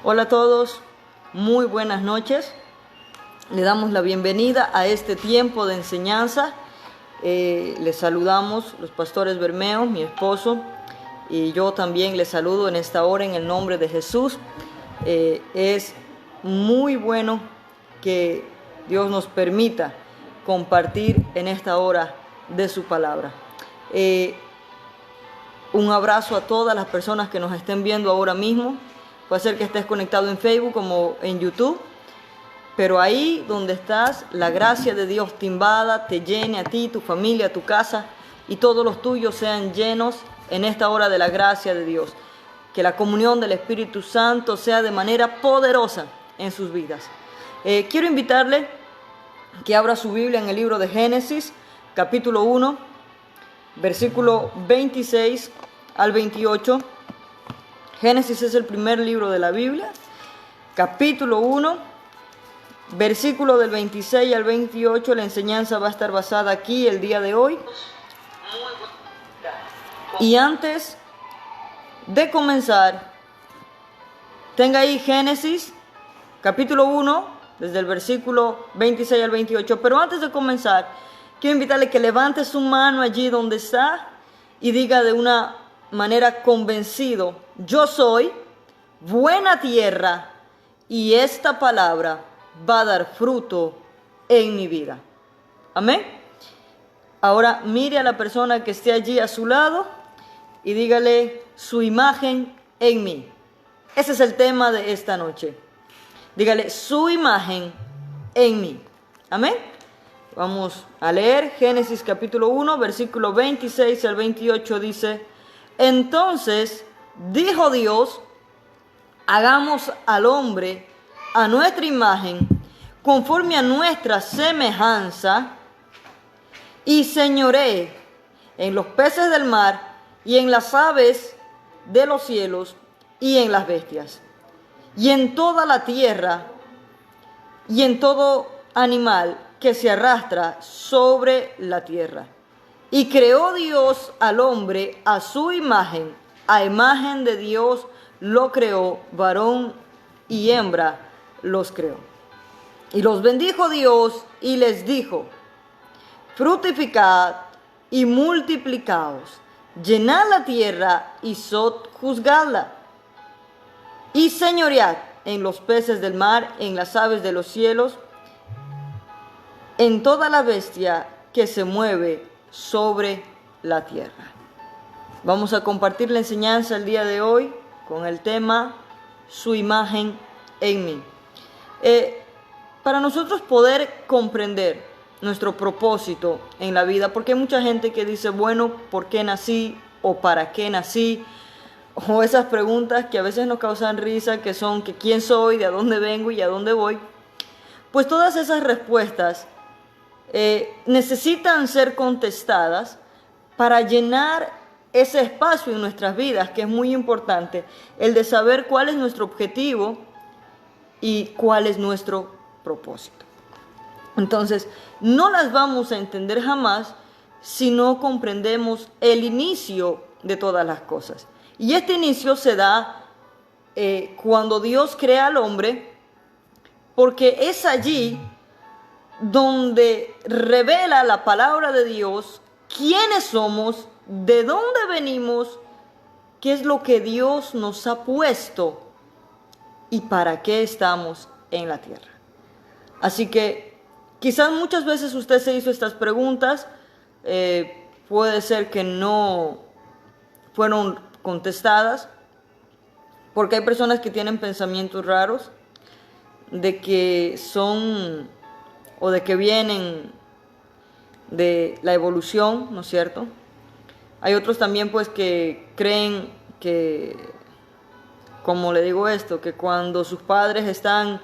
Hola a todos, muy buenas noches. Le damos la bienvenida a este tiempo de enseñanza. Les saludamos los pastores Bermeo, mi esposo, y yo también les saludo en esta hora en el nombre de Jesús. Es muy bueno que Dios nos permita compartir en esta hora de su palabra. Un abrazo a todas las personas que nos estén viendo ahora mismo. Puede ser que estés conectado en Facebook como en YouTube, pero ahí donde estás, la gracia de Dios te invada, te llene a ti, tu familia, tu casa, y todos los tuyos sean llenos en esta hora de la gracia de Dios. Que la comunión del Espíritu Santo sea de manera poderosa en sus vidas. Quiero invitarle que abra su Biblia en el libro de Génesis, capítulo 1, versículo 26 al 28. Génesis es el primer libro de la Biblia, capítulo 1, versículo del 26 al 28. La enseñanza va a estar basada aquí el día de hoy. Y antes de comenzar, tenga ahí Génesis, capítulo 1, desde el versículo 26 al 28. Pero antes de comenzar, quiero invitarle que levante su mano allí donde está y diga de una manera convencido: yo soy buena tierra y esta palabra va a dar fruto en mi vida. Amén. Ahora mire a la persona que esté allí a su lado y dígale: su imagen en mí. Ese es el tema de esta noche. Dígale: su imagen en mí. Amén. Vamos a leer Génesis capítulo 1, versículo 26 al 28. Dice: entonces dijo Dios: hagamos al hombre a nuestra imagen, conforme a nuestra semejanza, y señoree en los peces del mar, y en las aves de los cielos, y en las bestias, y en toda la tierra, y en todo animal que se arrastra sobre la tierra. Y creó Dios al hombre a su imagen, a imagen de Dios lo creó, varón y hembra los creó. Y los bendijo Dios y les dijo: fructificad y multiplicaos, llenad la tierra y sojuzgadla, y señoread en los peces del mar, en las aves de los cielos, en toda la bestia que se mueve sobre la tierra. Vamos a compartir la enseñanza el día de hoy con el tema: su imagen en mí. Para nosotros poder comprender nuestro propósito en la vida, porque hay mucha gente que dice: bueno, ¿por qué nací? ¿O para qué nací? O esas preguntas que a veces nos causan risa, que son: que ¿quién soy? ¿De dónde vengo? ¿Y a dónde voy? Pues todas esas respuestas necesitan ser contestadas para llenar ese espacio en nuestras vidas, que es muy importante, el de saber cuál es nuestro objetivo y cuál es nuestro propósito. Entonces, no las vamos a entender jamás si no comprendemos el inicio de todas las cosas. Y este inicio se da cuando Dios crea al hombre, porque es allí donde revela la palabra de Dios quiénes somos, de dónde venimos, qué es lo que Dios nos ha puesto y para qué estamos en la tierra. Así que quizás muchas veces usted se hizo estas preguntas, puede ser que no fueron contestadas, porque hay personas que tienen pensamientos raros de que son o de que vienen de la evolución, ¿no es cierto? Hay otros también pues que creen que, como le digo esto, que cuando sus padres están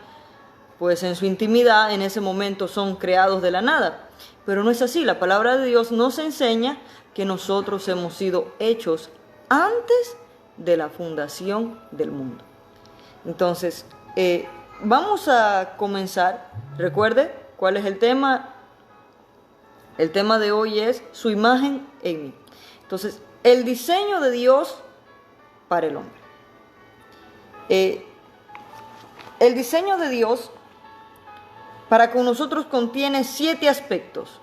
pues en su intimidad, en ese momento son creados de la nada. Pero no es así. La palabra de Dios nos enseña que nosotros hemos sido hechos antes de la fundación del mundo. Entonces, vamos a comenzar. Recuerde cuál es el tema. El tema de hoy es su imagen en mí. Entonces, el diseño de Dios para el hombre. El diseño de Dios para con nosotros contiene 7 aspectos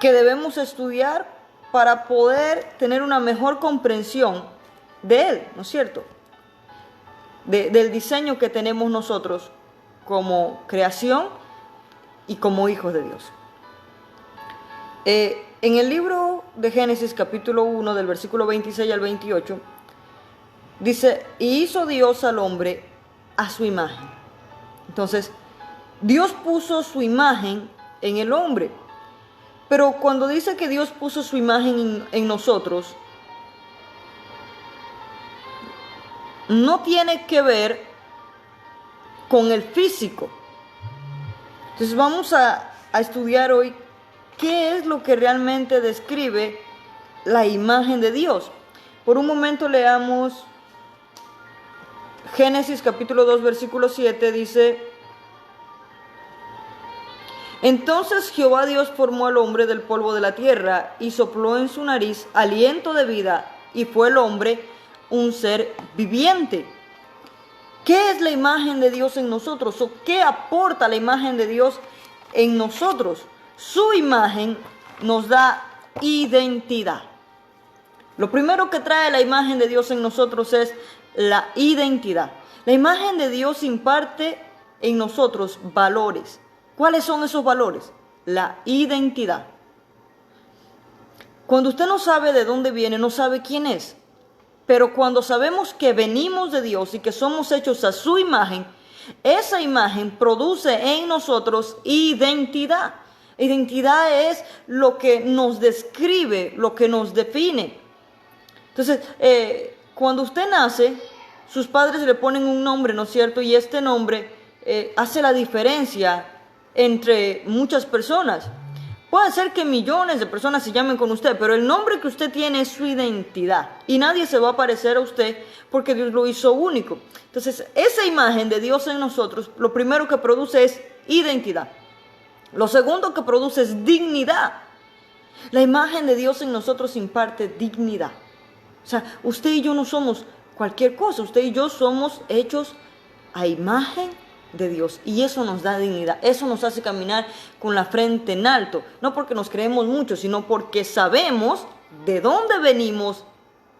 que debemos estudiar para poder tener una mejor comprensión de Él, ¿no es cierto? Del diseño que tenemos nosotros como creación y como hijos de Dios. En el libro de Génesis capítulo 1 del versículo 26 al 28 dice, y hizo Dios al hombre a su imagen. Entonces, Dios puso su imagen en el hombre. Pero cuando dice que Dios puso su imagen en nosotros, no tiene que ver con el físico. Entonces vamos a estudiar hoy qué es lo que realmente describe la imagen de Dios. Por un momento leamos Génesis capítulo 2 versículo 7, dice, entonces Jehová Dios formó al hombre del polvo de la tierra y sopló en su nariz aliento de vida, y fue el hombre un ser viviente. ¿Qué es la imagen de Dios en nosotros? ¿O qué aporta la imagen de Dios en nosotros? Su imagen nos da identidad. Lo primero que trae la imagen de Dios en nosotros es la identidad. La imagen de Dios imparte en nosotros valores. ¿Cuáles son esos valores? La identidad. Cuando usted no sabe de dónde viene, no sabe quién es. Pero cuando sabemos que venimos de Dios y que somos hechos a su imagen, esa imagen produce en nosotros identidad. Identidad es lo que nos describe, lo que nos define. Entonces, cuando usted nace, sus padres le ponen un nombre, ¿no es cierto? Y este nombre hace la diferencia entre muchas personas. Puede ser que millones de personas se llamen con usted, pero el nombre que usted tiene es su identidad. Y nadie se va a parecer a usted porque Dios lo hizo único. Entonces, esa imagen de Dios en nosotros, lo primero que produce es identidad. Lo segundo que produce es dignidad. La imagen de Dios en nosotros imparte dignidad. O sea, usted y yo no somos cualquier cosa. Usted y yo somos hechos a imagen de Dios, y eso nos da dignidad. Eso nos hace caminar con la frente en alto, no porque nos creemos mucho, sino porque sabemos de dónde venimos,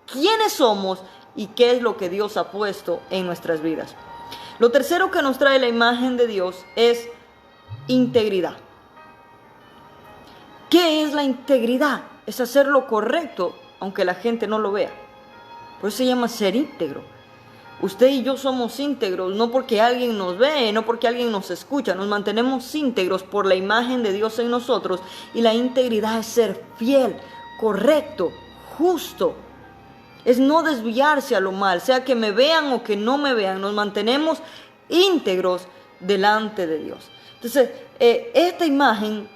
quiénes somos y qué es lo que Dios ha puesto en nuestras vidas. Lo tercero que nos trae la imagen de Dios es integridad. ¿Qué es la integridad? Es hacer lo correcto aunque la gente no lo vea. Por eso se llama ser íntegro. Usted y yo somos íntegros, no porque alguien nos ve, no porque alguien nos escucha. Nos mantenemos íntegros por la imagen de Dios en nosotros. Y la integridad es ser fiel, correcto, justo. Es no desviarse a lo mal, sea que me vean o que no me vean. Nos mantenemos íntegros delante de Dios. Entonces, esta imagen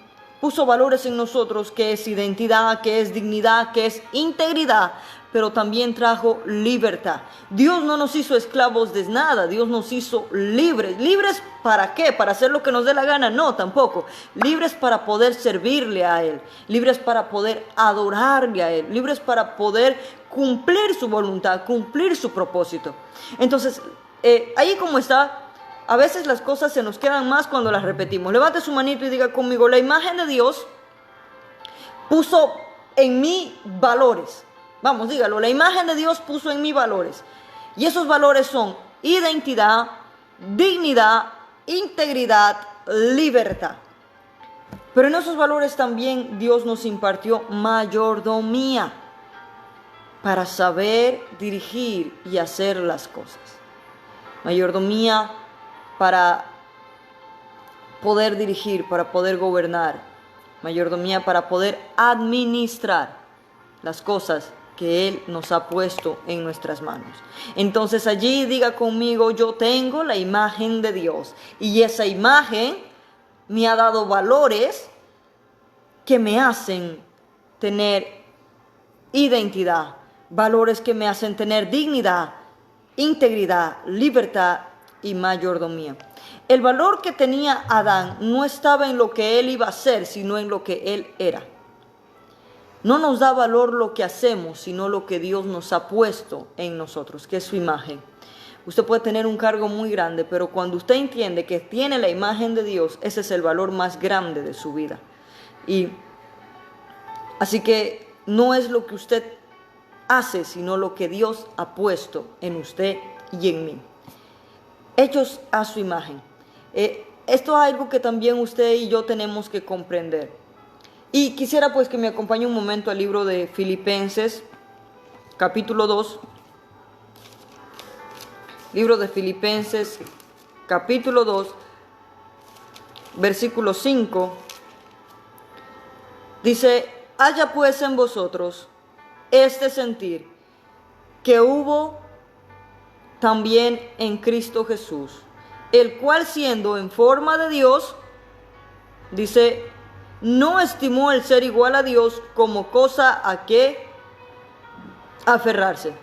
puso valores en nosotros, que es identidad, que es dignidad, que es integridad, pero también trajo libertad. Dios no nos hizo esclavos de nada, Dios nos hizo libres. ¿Libres para qué? ¿Para hacer lo que nos dé la gana? No, tampoco. Libres para poder servirle a Él, libres para poder adorarle a Él, libres para poder cumplir su voluntad, cumplir su propósito. Entonces, ahí como está, a veces las cosas se nos quedan más cuando las repetimos. Levante su manito y diga conmigo, la imagen de Dios puso en mí valores. Vamos, dígalo, la imagen de Dios puso en mí valores. Y esos valores son identidad, dignidad, integridad, libertad. Pero en esos valores también Dios nos impartió mayordomía para saber dirigir y hacer las cosas. Mayordomía para poder dirigir, para poder gobernar. Mayordomía para poder administrar las cosas que Él nos ha puesto en nuestras manos. Entonces allí diga conmigo, yo tengo la imagen de Dios. Y esa imagen me ha dado valores que me hacen tener identidad. Valores que me hacen tener dignidad, integridad, libertad y mayordomía. El valor que tenía Adán no estaba en lo que él iba a hacer, sino en lo que él era. No nos da valor lo que hacemos, sino lo que Dios nos ha puesto en nosotros, que es su imagen. Usted puede tener un cargo muy grande, pero cuando usted entiende que tiene la imagen de Dios, ese es el valor más grande de su vida. Y así que no es lo que usted hace, sino lo que Dios ha puesto en usted y en mí. Hechos a su imagen. Esto es algo que también usted y yo tenemos que comprender. Y quisiera pues que me acompañe un momento al libro de Filipenses, capítulo 2. Libro de Filipenses, capítulo 2, versículo 5. Dice: haya pues en vosotros este sentir que hubo también en Cristo Jesús, el cual siendo en forma de Dios, dice, no estimó el ser igual a Dios como cosa a que aferrarse,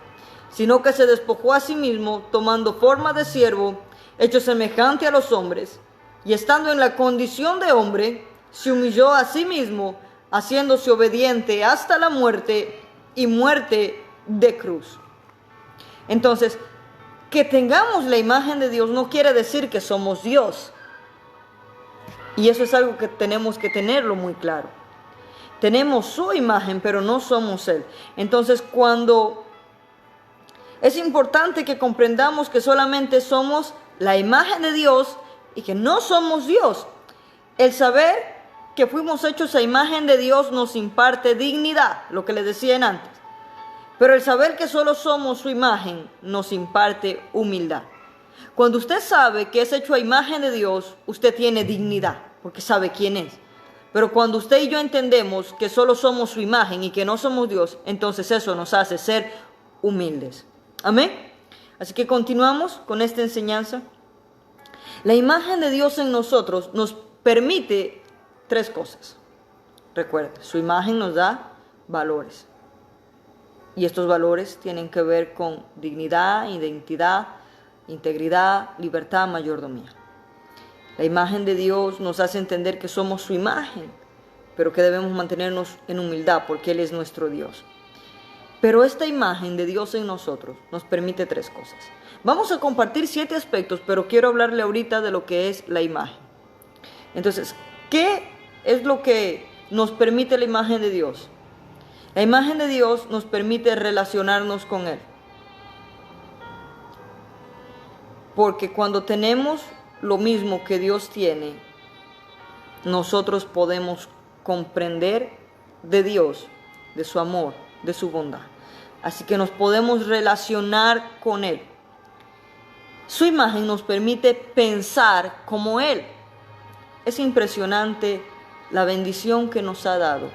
sino que se despojó a sí mismo, tomando forma de siervo, hecho semejante a los hombres, y estando en la condición de hombre, se humilló a sí mismo, haciéndose obediente hasta la muerte y muerte de cruz. Entonces, que tengamos la imagen de Dios no quiere decir que somos Dios. Y eso es algo que tenemos que tenerlo muy claro. Tenemos su imagen, pero no somos Él. Entonces, cuando es importante que comprendamos que solamente somos la imagen de Dios y que no somos Dios. El saber que fuimos hechos a imagen de Dios nos imparte dignidad, lo que les decía antes. Pero el saber que solo somos su imagen nos imparte humildad. Cuando usted sabe que es hecho a imagen de Dios, usted tiene dignidad, porque sabe quién es. Pero cuando usted y yo entendemos que solo somos su imagen y que no somos Dios, entonces eso nos hace ser humildes. Amén. Así que continuamos con esta enseñanza. La imagen de Dios en nosotros nos permite tres cosas. Recuerde, su imagen nos da valores. Y estos valores tienen que ver con dignidad, identidad, integridad, libertad, mayordomía. La imagen de Dios nos hace entender que somos su imagen, pero que debemos mantenernos en humildad porque Él es nuestro Dios. Pero esta imagen de Dios en nosotros nos permite tres cosas. Vamos a compartir 7 aspectos, pero quiero hablarle ahorita de lo que es la imagen. Entonces, ¿qué es lo que nos permite la imagen de Dios? La imagen de Dios nos permite relacionarnos con Él. Porque cuando tenemos lo mismo que Dios tiene, nosotros podemos comprender de Dios, de su amor, de su bondad. Así que nos podemos relacionar con Él. Su imagen nos permite pensar como Él. Es impresionante la bendición que nos ha dado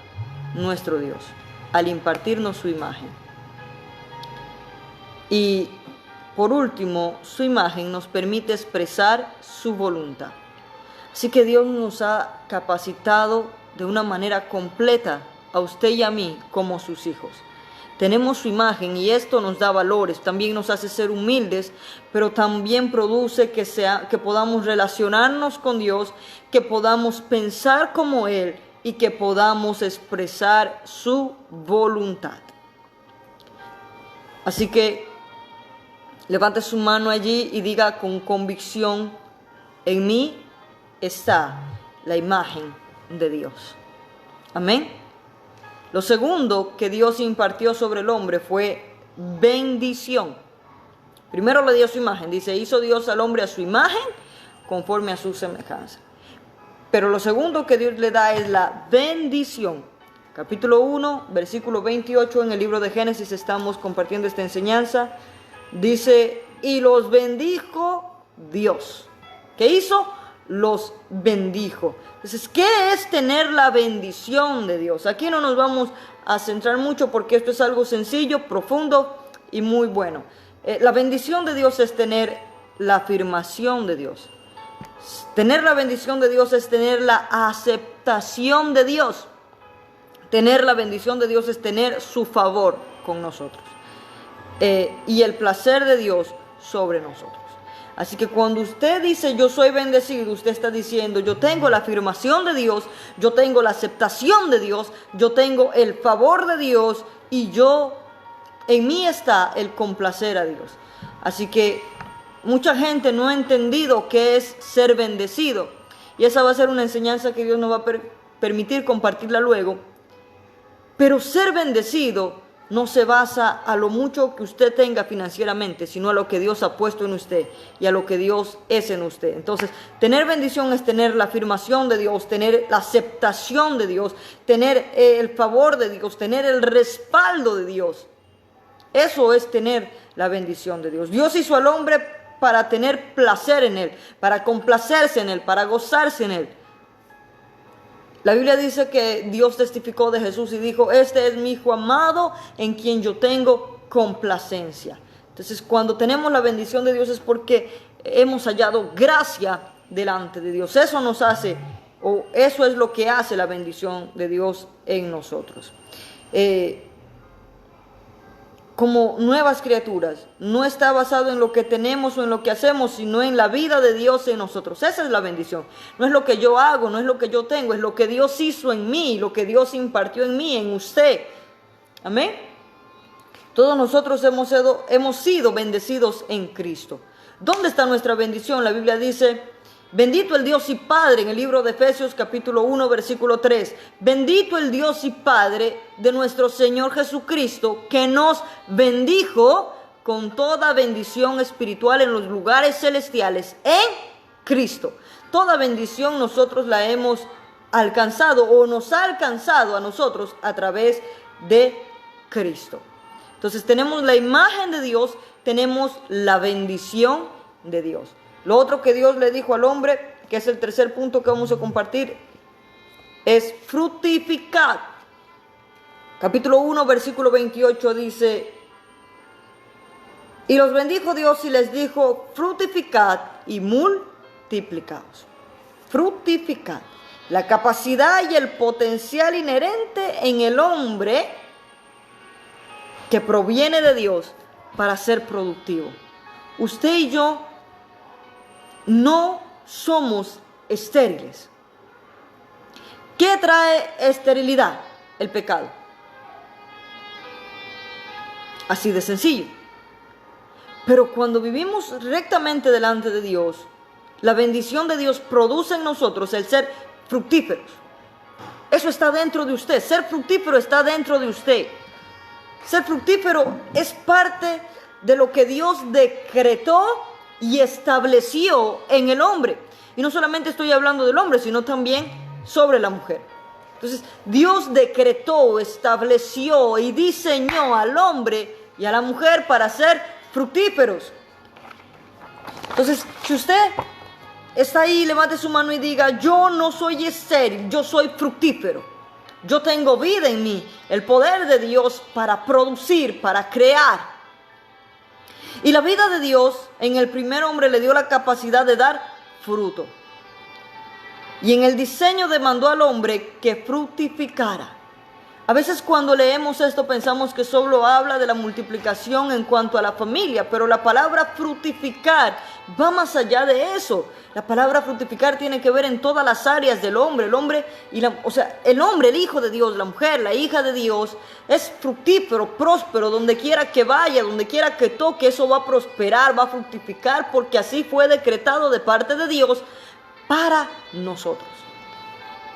nuestro Dios al impartirnos su imagen. Y por último, su imagen nos permite expresar su voluntad. Así que Dios nos ha capacitado de una manera completa a usted y a mí como sus hijos. Tenemos su imagen y esto nos da valores, también nos hace ser humildes, pero también produce que podamos relacionarnos con Dios, que podamos pensar como Él y que podamos expresar su voluntad. Así que levante su mano allí y diga con convicción: en mí está la imagen de Dios. Amén. Lo segundo que Dios impartió sobre el hombre fue bendición. Primero le dio su imagen. Dice, hizo Dios al hombre a su imagen conforme a su semejanza. Pero lo segundo que Dios le da es la bendición. Capítulo 1, versículo 28 en el libro de Génesis estamos compartiendo esta enseñanza. Dice, y los bendijo Dios. ¿Qué hizo? Los bendijo. Entonces, ¿qué es tener la bendición de Dios? Aquí no nos vamos a centrar mucho porque esto es algo sencillo, profundo y muy bueno. La bendición de Dios es tener la afirmación de Dios. Tener la bendición de Dios es tener la aceptación de Dios. Tener la bendición de Dios es tener su favor con nosotros. Y el placer de Dios sobre nosotros. Así que cuando usted dice yo soy bendecido, usted está diciendo yo tengo la afirmación de Dios, yo tengo la aceptación de Dios, yo tengo el favor de Dios y en mí está el complacer a Dios. Así que mucha gente no ha entendido qué es ser bendecido. Y esa va a ser una enseñanza que Dios nos va a permitir compartirla luego. Pero ser bendecido no se basa a lo mucho que usted tenga financieramente, sino a lo que Dios ha puesto en usted y a lo que Dios es en usted. Entonces, tener bendición es tener la afirmación de Dios, tener la aceptación de Dios, tener el favor de Dios, tener el respaldo de Dios. Eso es tener la bendición de Dios. Dios hizo al hombre para tener placer en él, para complacerse en él, para gozarse en él. La Biblia dice que Dios testificó de Jesús y dijo: este es mi Hijo amado en quien yo tengo complacencia. Entonces, cuando tenemos la bendición de Dios es porque hemos hallado gracia delante de Dios. Eso nos hace, o eso es lo que hace la bendición de Dios en nosotros. Como nuevas criaturas, no está basado en lo que tenemos o en lo que hacemos, sino en la vida de Dios en nosotros. Esa es la bendición. No es lo que yo hago, no es lo que yo tengo, es lo que Dios hizo en mí, lo que Dios impartió en mí, en usted. Amén. Todos nosotros hemos sido bendecidos en Cristo. ¿Dónde está nuestra bendición? La Biblia dice: bendito el Dios y Padre, en el libro de Efesios capítulo 1 versículo 3. Bendito el Dios y Padre de nuestro Señor Jesucristo, que nos bendijo con toda bendición espiritual en los lugares celestiales en Cristo. Toda bendición nosotros la hemos alcanzado o nos ha alcanzado a nosotros a través de Cristo. Entonces tenemos la imagen de Dios, tenemos la bendición de Dios. Lo otro que Dios le dijo al hombre, que es el tercer punto que vamos a compartir, es fructificad. Capítulo 1, versículo 28 dice: y los bendijo Dios y les dijo: fructificad y multiplicaos. Fructificad. La capacidad y el potencial inherente en el hombre que proviene de Dios para ser productivo. Usted y yo no somos estériles. ¿Qué trae esterilidad? El pecado. Así de sencillo. Pero cuando vivimos rectamente delante de Dios, la bendición de Dios produce en nosotros el ser fructíferos. Eso está dentro de usted. Ser fructífero está dentro de usted. Ser fructífero es parte de lo que Dios decretó y estableció en el hombre. Y no solamente estoy hablando del hombre, sino también sobre la mujer. Entonces, Dios decretó, estableció y diseñó al hombre y a la mujer para ser fructíferos. Entonces, si usted está ahí, levante su mano y diga: yo no soy estéril, yo soy fructífero. Yo tengo vida en mí, el poder de Dios para producir, para crear. Y la vida de Dios en el primer hombre le dio la capacidad de dar fruto. Y en el diseño demandó al hombre que fructificara. A veces cuando leemos esto pensamos que solo habla de la multiplicación en cuanto a la familia, pero la palabra fructificar va más allá de eso. La palabra fructificar tiene que ver en todas las áreas del hombre. El hombre, el hombre, el hijo de Dios, la mujer, la hija de Dios, es fructífero, próspero, donde quiera que vaya, donde quiera que toque, eso va a prosperar, va a fructificar, porque así fue decretado de parte de Dios para nosotros.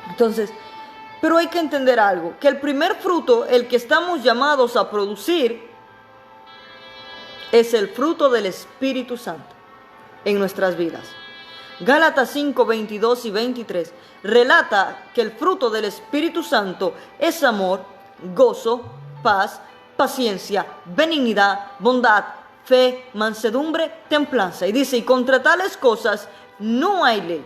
Entonces, pero hay que entender algo, que el primer fruto, el que estamos llamados a producir, es el fruto del Espíritu Santo en nuestras vidas. Gálatas 5, 22 y 23 relata que el fruto del Espíritu Santo es amor, gozo, paz, paciencia, benignidad, bondad, fe, mansedumbre, templanza. Y dice: y contra tales cosas no hay ley.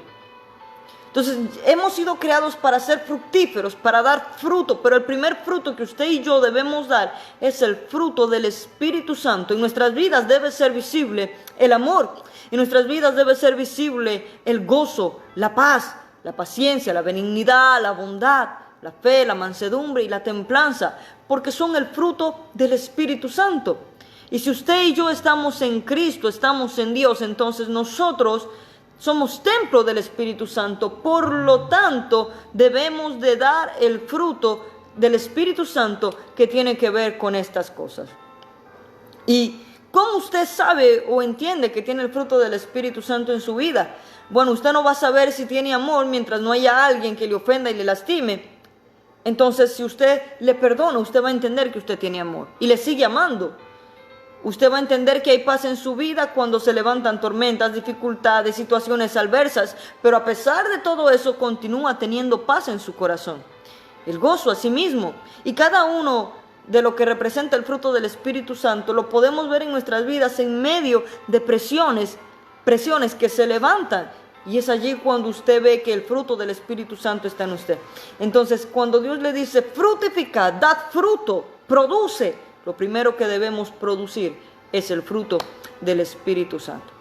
Entonces, hemos sido creados para ser fructíferos, para dar fruto, pero el primer fruto que usted y yo debemos dar es el fruto del Espíritu Santo. En nuestras vidas debe ser visible el amor, en nuestras vidas debe ser visible el gozo, la paz, la paciencia, la benignidad, la bondad, la fe, la mansedumbre y la templanza, porque son el fruto del Espíritu Santo. Y si usted y yo estamos en Cristo, estamos en Dios, entonces nosotros somos templo del Espíritu Santo. Por lo tanto, debemos de dar el fruto del Espíritu Santo que tiene que ver con estas cosas. Y ¿Cómo usted sabe o entiende que tiene el fruto del Espíritu Santo en su vida? Bueno, usted no va a saber si tiene amor mientras no haya alguien que le ofenda y le lastime. Entonces, si usted le perdona, usted va a entender que usted tiene amor y le sigue amando. Usted va a entender que hay paz en su vida cuando se levantan tormentas, dificultades, situaciones adversas, pero a pesar de todo eso continúa teniendo paz en su corazón. El gozo a sí mismo. Y cada uno de lo que representa el fruto del Espíritu Santo lo podemos ver en nuestras vidas en medio de presiones que se levantan. Y es allí cuando usted ve que el fruto del Espíritu Santo está en usted. Entonces, cuando Dios le dice, fructificad, dad fruto, produce, lo primero que debemos producir es el fruto del Espíritu Santo.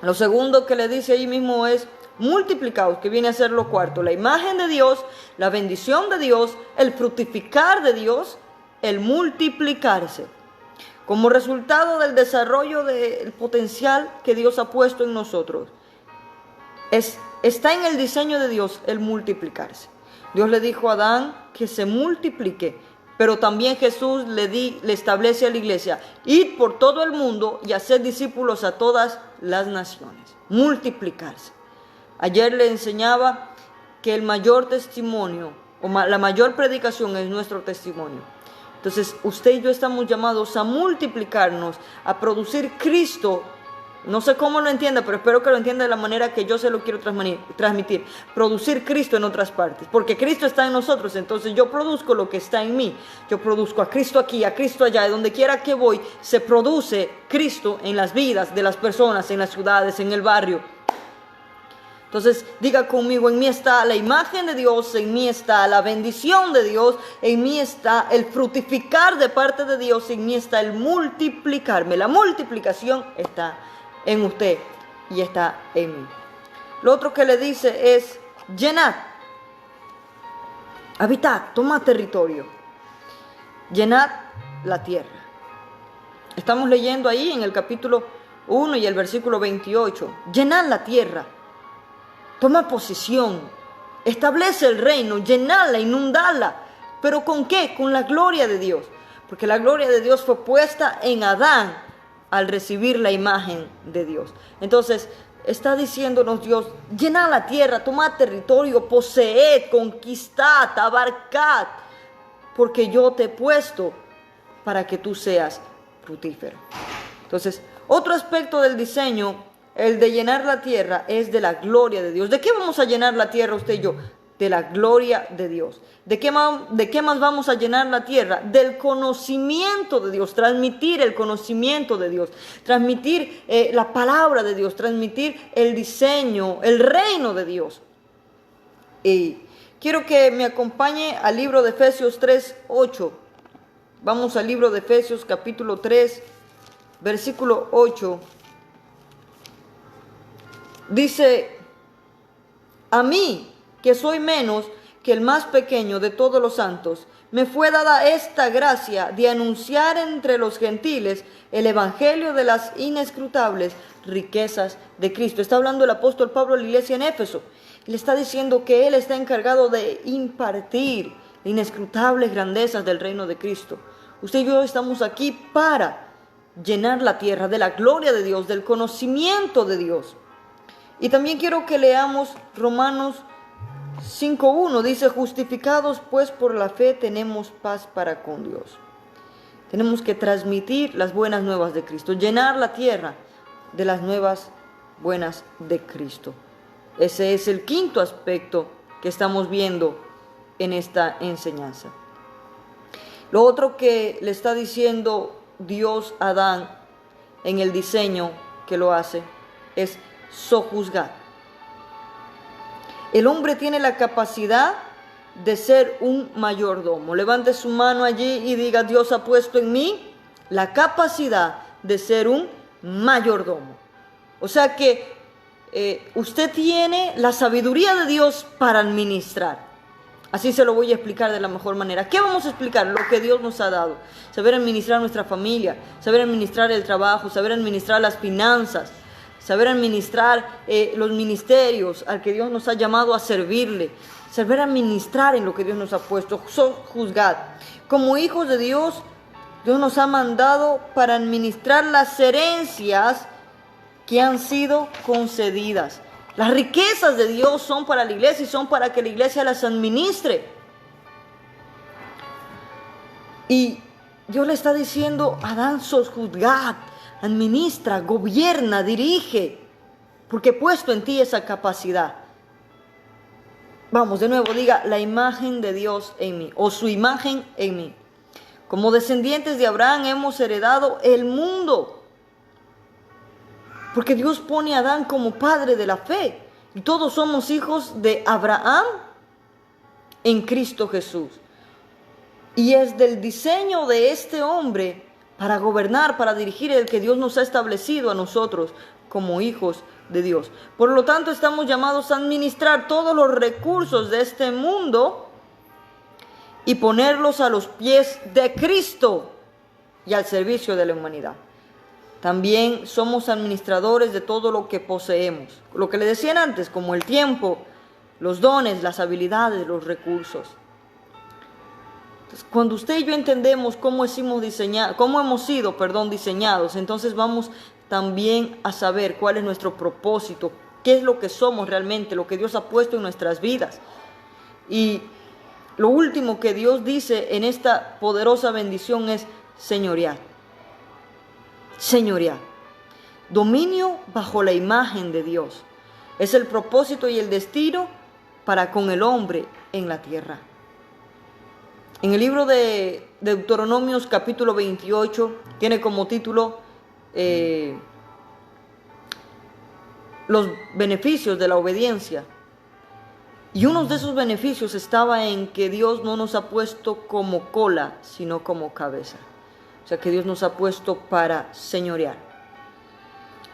Lo segundo que le dice ahí mismo es, multiplicaos, que viene a ser lo cuarto. La imagen de Dios, la bendición de Dios, el fructificar de Dios, el multiplicarse. Como resultado del desarrollo del potencial que Dios ha puesto en nosotros. Está en el diseño de Dios el multiplicarse. Dios le dijo a Adán que se multiplique, pero también Jesús le establece a la iglesia, id por todo el mundo y haced discípulos a todas las naciones. Multiplicarse. Ayer le enseñaba que el mayor testimonio, la mayor predicación es nuestro testimonio. Entonces, usted y yo estamos llamados a multiplicarnos, a producir Cristo. No sé cómo lo entienda, pero espero que lo entienda de la manera que yo se lo quiero transmitir. Producir Cristo en otras partes. Porque Cristo está en nosotros, entonces yo produzco lo que está en mí. Yo produzco a Cristo aquí, a Cristo allá. De donde quiera que voy, se produce Cristo en las vidas de las personas, en las ciudades, en el barrio. Entonces, diga conmigo, en mí está la imagen de Dios, en mí está la bendición de Dios, en mí está el fructificar de parte de Dios, en mí está el multiplicarme. La multiplicación está en usted y está en mí. Lo otro que le dice es, llenad, habitad, tomad territorio, llenad la tierra. Estamos leyendo ahí en el capítulo 1 y el versículo 28, llenad la tierra. Toma posesión, establece el reino, llenarla, inundarla. ¿Pero con qué? Con la gloria de Dios. Porque la gloria de Dios fue puesta en Adán al recibir la imagen de Dios. Entonces, está diciéndonos Dios, llenad la tierra, tomad territorio, poseed, conquistad, abarcad. Porque yo te he puesto para que tú seas fructífero. Entonces, otro aspecto del diseño, el de llenar la tierra, es de la gloria de Dios. ¿De qué vamos a llenar la tierra usted y yo? De la gloria de Dios. ¿De qué más vamos a llenar la tierra? Del conocimiento de Dios, transmitir el conocimiento de Dios, transmitir la palabra de Dios, transmitir el diseño, el reino de Dios. Y quiero que me acompañe al libro de Efesios 3:8. Vamos al libro de Efesios capítulo 3, versículo 8. Dice, a mí, que soy menos que el más pequeño de todos los santos, me fue dada esta gracia de anunciar entre los gentiles el evangelio de las inescrutables riquezas de Cristo. Está hablando el apóstol Pablo a la iglesia en Éfeso. Le está diciendo que él está encargado de impartir inescrutables grandezas del reino de Cristo. Usted y yo estamos aquí para llenar la tierra de la gloria de Dios, del conocimiento de Dios. Y también quiero que leamos Romanos 5:1. Dice, justificados pues por la fe tenemos paz para con Dios. Tenemos que transmitir las buenas nuevas de Cristo, llenar la tierra de las nuevas buenas de Cristo. Ese es el quinto aspecto que estamos viendo en esta enseñanza. Lo otro que le está diciendo Dios a Adán en el diseño que lo hace es sojuzgar. El hombre tiene la capacidad de ser un mayordomo. Levante su mano allí y diga, Dios ha puesto en mí la capacidad de ser un mayordomo. O sea que usted tiene la sabiduría de Dios para administrar. Así se lo voy a explicar de la mejor manera. ¿Qué vamos a explicar? Lo que Dios nos ha dado. Saber administrar nuestra familia, saber administrar el trabajo, saber administrar las finanzas, saber administrar los ministerios al que Dios nos ha llamado a servirle, saber administrar en lo que Dios nos ha puesto, sojuzgar. Como hijos de Dios, Dios nos ha mandado para administrar las herencias que han sido concedidas. Las riquezas de Dios son para la iglesia y son para que la iglesia las administre. Y Dios le está diciendo a Adán: sojuzgad, administra, gobierna, dirige, porque he puesto en ti esa capacidad. Vamos, de nuevo, diga: la imagen de Dios en mí, o su imagen en mí. Como descendientes de Abraham hemos heredado el mundo, porque Dios pone a Adán como padre de la fe, y todos somos hijos de Abraham en Cristo Jesús. Y es del diseño de este hombre para gobernar, para dirigir, el que Dios nos ha establecido a nosotros como hijos de Dios. Por lo tanto, estamos llamados a administrar todos los recursos de este mundo y ponerlos a los pies de Cristo y al servicio de la humanidad. También somos administradores de todo lo que poseemos. Lo que le decían antes, como el tiempo, los dones, las habilidades, los recursos. Entonces, cuando usted y yo entendemos cómo hemos sido diseñados, entonces vamos también a saber cuál es nuestro propósito, qué es lo que somos realmente, lo que Dios ha puesto en nuestras vidas. Y lo último que Dios dice en esta poderosa bendición es señorear. Señorear. Dominio bajo la imagen de Dios. Es el propósito y el destino para con el hombre en la tierra. En el libro de Deuteronomios capítulo 28 tiene como título los beneficios de la obediencia. Y uno de esos beneficios estaba en que Dios no nos ha puesto como cola, sino como cabeza. O sea, que Dios nos ha puesto para señorear.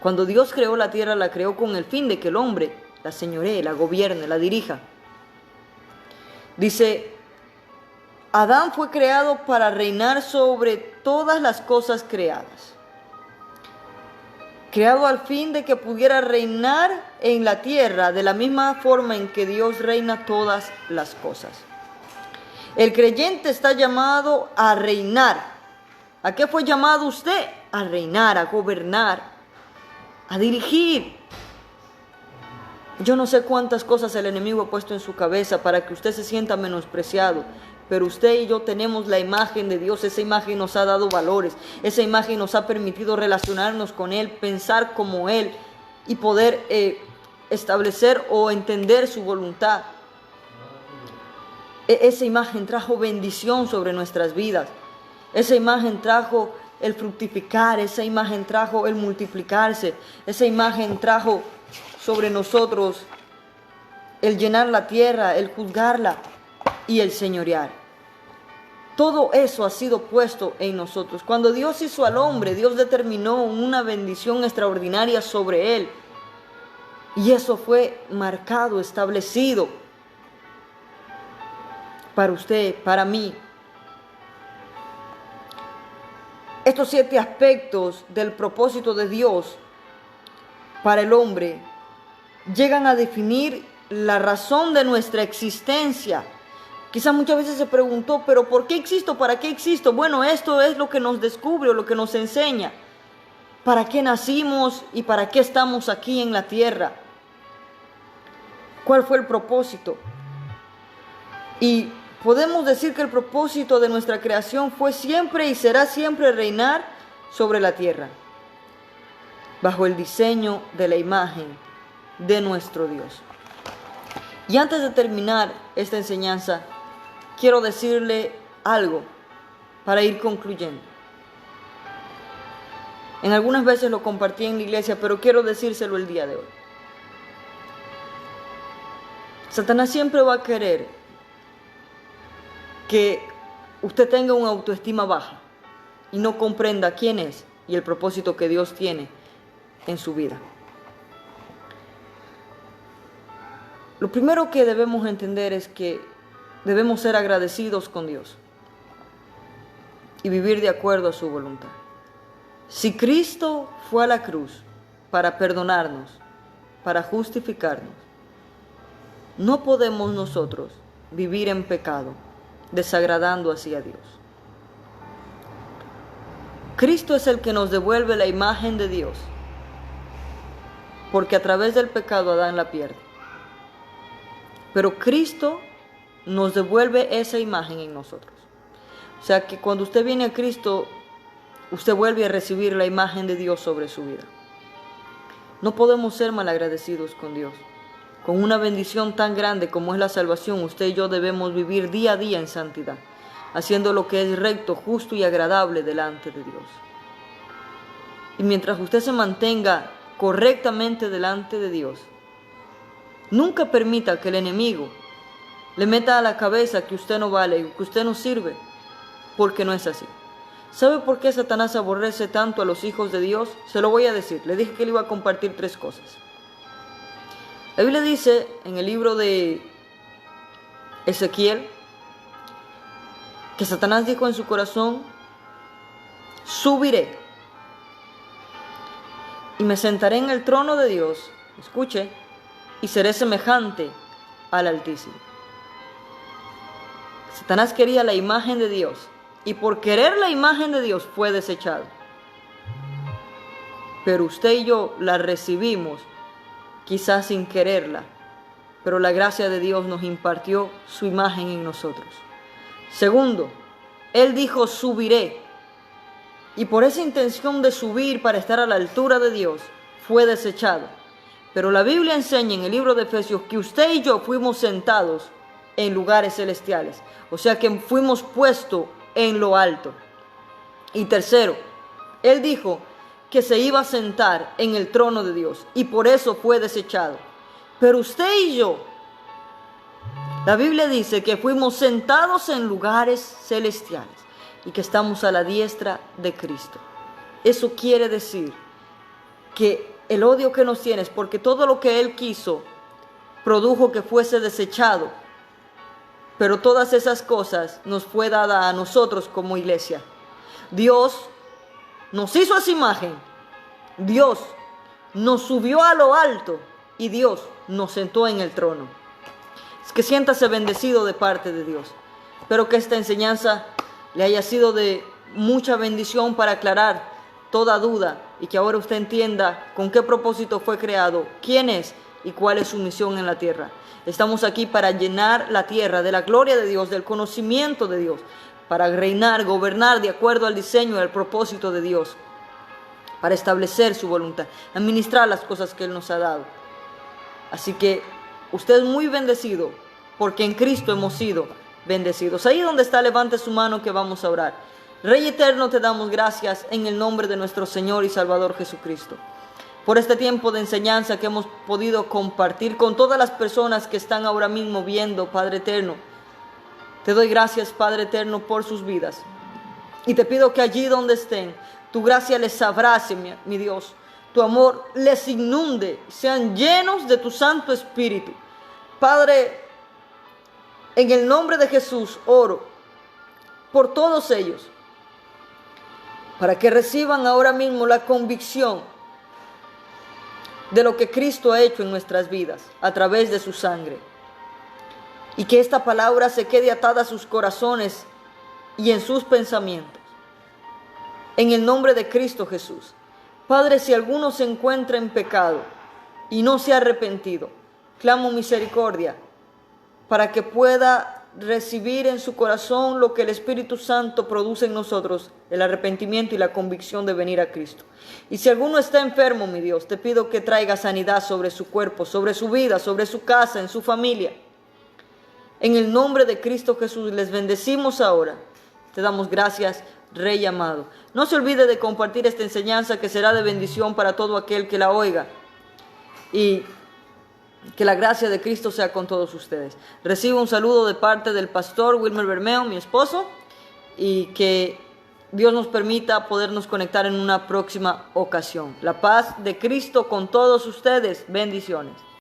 Cuando Dios creó la tierra, la creó con el fin de que el hombre la señoree, la gobierne, la dirija. Dice: Adán fue creado para reinar sobre todas las cosas creadas. Creado al fin de que pudiera reinar en la tierra de la misma forma en que Dios reina todas las cosas. El creyente está llamado a reinar. ¿A qué fue llamado usted? A reinar, a gobernar, a dirigir. Yo no sé cuántas cosas el enemigo ha puesto en su cabeza para que usted se sienta menospreciado. Pero usted y yo tenemos la imagen de Dios. Esa imagen nos ha dado valores. Esa imagen nos ha permitido relacionarnos con Él, pensar como Él y poder establecer o entender su voluntad. Esa imagen trajo bendición sobre nuestras vidas. Esa imagen trajo el fructificar. Esa imagen trajo el multiplicarse. Esa imagen trajo sobre nosotros el llenar la tierra, el juzgarla y el señorear. Todo eso ha sido puesto en nosotros. Cuando Dios hizo al hombre, Dios determinó una bendición extraordinaria sobre él. Y eso fue marcado, establecido para usted, para mí. Estos 7 aspectos del propósito de Dios para el hombre llegan a definir la razón de nuestra existencia. Quizás muchas veces se preguntó: ¿pero por qué existo? ¿Para qué existo? Bueno, esto es lo que nos descubre o lo que nos enseña. ¿Para qué nacimos y para qué estamos aquí en la tierra? ¿Cuál fue el propósito? Y podemos decir que el propósito de nuestra creación fue siempre y será siempre reinar sobre la tierra, bajo el diseño de la imagen de nuestro Dios. Y antes de terminar esta enseñanza, quiero decirle algo para ir concluyendo. En algunas veces lo compartí en la iglesia, pero quiero decírselo el día de hoy. Satanás siempre va a querer que usted tenga una autoestima baja y no comprenda quién es y el propósito que Dios tiene en su vida. Lo primero que debemos entender es que debemos ser agradecidos con Dios y vivir de acuerdo a su voluntad. Si Cristo fue a la cruz para perdonarnos, para justificarnos, no podemos nosotros vivir en pecado, desagradando así a Dios. Cristo es el que nos devuelve la imagen de Dios, porque a través del pecado Adán la pierde. Pero Cristo nos devuelve esa imagen en nosotros. O sea que cuando usted viene a Cristo, usted vuelve a recibir la imagen de Dios sobre su vida. No podemos ser malagradecidos con Dios. Con una bendición tan grande como es la salvación, usted y yo debemos vivir día a día en santidad, haciendo lo que es recto, justo y agradable delante de Dios. Y mientras usted se mantenga correctamente delante de Dios, nunca permita que el enemigo le meta a la cabeza que usted no vale, que usted no sirve, porque no es así. ¿Sabe por qué Satanás aborrece tanto a los hijos de Dios? Se lo voy a decir. Le dije que le iba a compartir 3 cosas. La Biblia dice en el libro de Ezequiel que Satanás dijo en su corazón: subiré y me sentaré en el trono de Dios, escuche, y seré semejante al Altísimo. Satanás quería la imagen de Dios, y por querer la imagen de Dios fue desechado. Pero usted y yo la recibimos, quizás sin quererla, pero la gracia de Dios nos impartió su imagen en nosotros. Segundo, Él dijo: subiré. Y por esa intención de subir para estar a la altura de Dios, fue desechado. Pero la Biblia enseña en el libro de Efesios que usted y yo fuimos sentados en lugares celestiales. O sea que fuimos puestos en lo alto. Y tercero, Él dijo que se iba a sentar en el trono de Dios, y por eso fue desechado. Pero usted y yo, la Biblia dice que fuimos sentados en lugares celestiales y que estamos a la diestra de Cristo. Eso quiere decir que el odio que nos tienes, porque todo lo que Él quiso produjo que fuese desechado, pero todas esas cosas nos fue dada a nosotros como iglesia. Dios nos hizo esa imagen, Dios nos subió a lo alto y Dios nos sentó en el trono. Es que siéntase bendecido de parte de Dios. Espero que esta enseñanza le haya sido de mucha bendición para aclarar toda duda y que ahora usted entienda con qué propósito fue creado, quién es y cuál es su misión en la tierra. Estamos aquí para llenar la tierra de la gloria de Dios, del conocimiento de Dios, para reinar, gobernar de acuerdo al diseño y al propósito de Dios, para establecer su voluntad, administrar las cosas que Él nos ha dado. Así que usted es muy bendecido, porque en Cristo hemos sido bendecidos. Ahí donde está, levante su mano que vamos a orar. Rey eterno, te damos gracias en el nombre de nuestro Señor y Salvador Jesucristo, por este tiempo de enseñanza que hemos podido compartir con todas las personas que están ahora mismo viendo, Padre eterno. Te doy gracias, Padre eterno, por sus vidas. Y te pido que allí donde estén, tu gracia les abrace, mi Dios. Tu amor les inunde, sean llenos de tu Santo Espíritu. Padre, en el nombre de Jesús oro por todos ellos, para que reciban ahora mismo la convicción de lo que Cristo ha hecho en nuestras vidas a través de su sangre. Y que esta palabra se quede atada a sus corazones y en sus pensamientos. En el nombre de Cristo Jesús. Padre, si alguno se encuentra en pecado y no se ha arrepentido, clamo misericordia para que pueda recibir en su corazón lo que el Espíritu Santo produce en nosotros, el arrepentimiento y la convicción de venir a Cristo. Y si alguno está enfermo, mi Dios, te pido que traiga sanidad sobre su cuerpo, sobre su vida, sobre su casa, en su familia. En el nombre de Cristo Jesús les bendecimos ahora. Te damos gracias, Rey amado. No se olvide de compartir esta enseñanza, que será de bendición para todo aquel que la oiga. Y que la gracia de Cristo sea con todos ustedes. Recibo un saludo de parte del pastor Wilmer Bermeo, mi esposo, y que Dios nos permita podernos conectar en una próxima ocasión. La paz de Cristo con todos ustedes. Bendiciones.